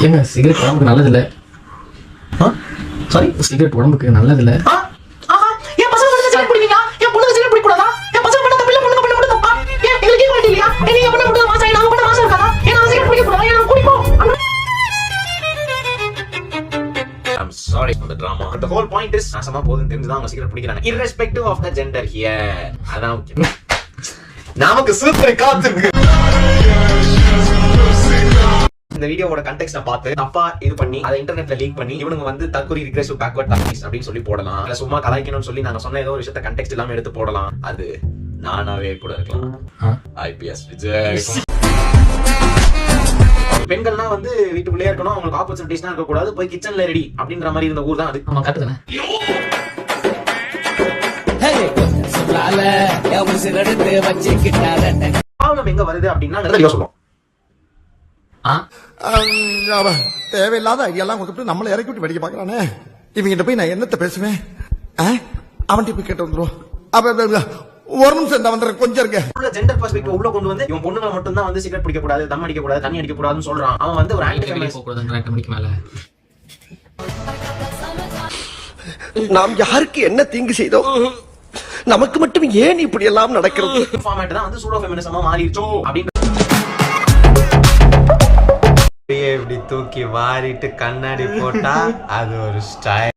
ஏங்க சிகரெட் உடம்புக்கு நல்லது இல்ல. சாரி, சிகரெட் உடம்புக்கு நல்லது இல்ல. என் பசங்க மட்டும் சிகரெட் குடிப்பீங்களா? என் பொண்ணுங்க சிகரெட் குடிக்க கூடாதா? என் பசங்க பண்ண தப்பு இல்ல, பொண்ணுங்க பண்ண மட்டும் தப்பா? ஏன் எங்களுக்கு ஈக்குவாலிட்டி இல்லையா? நீங்க பண்ண மட்டும் மாசம், நாங்க பண்ண மாசம் இருக்காதா? ஏன் நாங்க சிகரெட் குடிக்க கூடாதா? ஏன் நாங்க குடிப்போம்? I'm sorry for the drama. But the whole point is நாசமா போதுன்னு தெரிஞ்சுதான் அவங்க சிகரெட் பிடிக்கிறாங்க. Irrespective of the gender here. அதான் முக்கியம். நமக்கு சூப்பர் காத்துருக்கு. இந்த வீடியோவோட கண்டெக்ஸ்ட பார்த்து தப்பா இது பண்ணி அதை இன்டர்நெட்ல லீக் பண்ணி இவனுங்க வந்து தற்கொலை ரிக்ரெசிவ் பேக்வர்ட் டாக்டிக்ஸ் அப்படின்னு சொல்லி போடலாம். இல்ல சும்மா கலாய்க்கணும்னு சொல்லி நாங்க சொன்ன ஏதோ ஒரு விஷயத்தை கண்டெக்ஸ்ட் இல்லாம எடுத்து போடலாம். அது நானாவே கூட இருக்கலாம். ஐபிஎஸ் விஜய். பெண்கள்னா வந்து வீட்டுக்குள்ளே இருக்கணும், அவங்களுக்கு ஆப்பர்ச்சுனிட்டிஸ்னா இருக்க கூடாது, போய் கிச்சன்ல ரெடி அப்படின்ற மாதிரி இருந்த ஊர் தான் அது. ஆமா கரெக்ட் தானே. ப்ராப்ளம் எங்க வருது அப்படின்னா நிறைய சொல்லுவோம். தேவையில்லாத ஐடியாலாம் கொடுத்துட்டு நம்மள இறக்கி விட்டு வெடிக்க பாக்குறானே. இவங்கிட்ட போய் நான் என்னத்த பேசுவேன்? அவன்கிட்ட போய் கேட்டு வந்துருவோம். ஒரு நிமிஷம் வந்துடுறேன், கொஞ்சம் இருக்க. ஜெண்டர் பெர்ஸ்பெக்டிவ் உள்ள கொண்டு வந்து இவன் பொண்ணுங்க மட்டும் தான் வந்து சிகரெட் பிடிக்க கூடாது, தம் அடிக்க கூடாது, தண்ணி அடிக்க கூடாதுன்னு சொல்றான். அவன் வந்து ஒரு ஆன்டி ஃபெமினிஸ்ட். போக கூடாது 2 மணிக்கு மேல. நாம் யாருக்கு என்ன தீங்கு செய்தோம்? நமக்கு மட்டும் ஏன் இப்படி எல்லாம் நடக்கிறது? ஃபார்மேட் தான் வந்து சூடோ ஃபெமினிசமா மாறிடுச்சோ அப்படின்னு இப்படி தூக்கி வாரிட்டு கண்ணாடி போட்டா அது ஒரு ஸ்டைல்.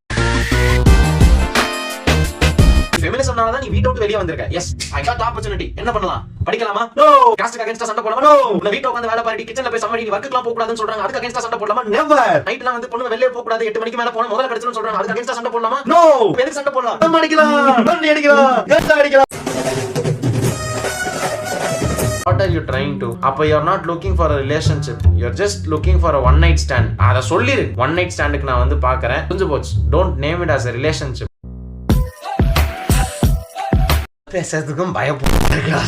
ஃபெமினிசம்னால தான் நீ வீட்டை விட்டு வெளியே வந்திருக்க. Yes, I got opportunity. என்ன பண்ணலாம்? படிக்கலாமா? நோ. காஸ்ட்க்கு அகைன்ஸ்டா சண்டை போடலாமா? நோ. உள்ள வீட்ல உட்கார்ந்து வேலை பாருடி, கிச்சன்ல போய் சமைடி, வர்க்குலாம் போக கூடாதுன்னு சொல்றாங்க. அதுக்கு அகைன்ஸ்டா சண்டை போடலாமா? நெவர். நைட்லாம் வந்து பொண்ணு வெளியே போக கூடாது, 8 மணிக்கு மேல போனா முதல்ல கடிச்சிரும் சொல்றாங்க. அதுக்கு அகைன்ஸ்டா சண்டை போடலாமா? நோ. எதுக்கு சண்டை போடலாம்? தம் அடிக்கலாம், தண்ணி அடிக்கலாம், கட்டா அடிக்கலாம். What are you trying to? அப்ப you are not looking for a relationship. You are just looking for a one night stand. அத சொல்லிரு. one night standக்கு நான் வந்து பார்க்கறேன். புரிஞ்சு போச்சு. Don't name it as a relationship. பேசுறதுக்கும் பயப்படுறா.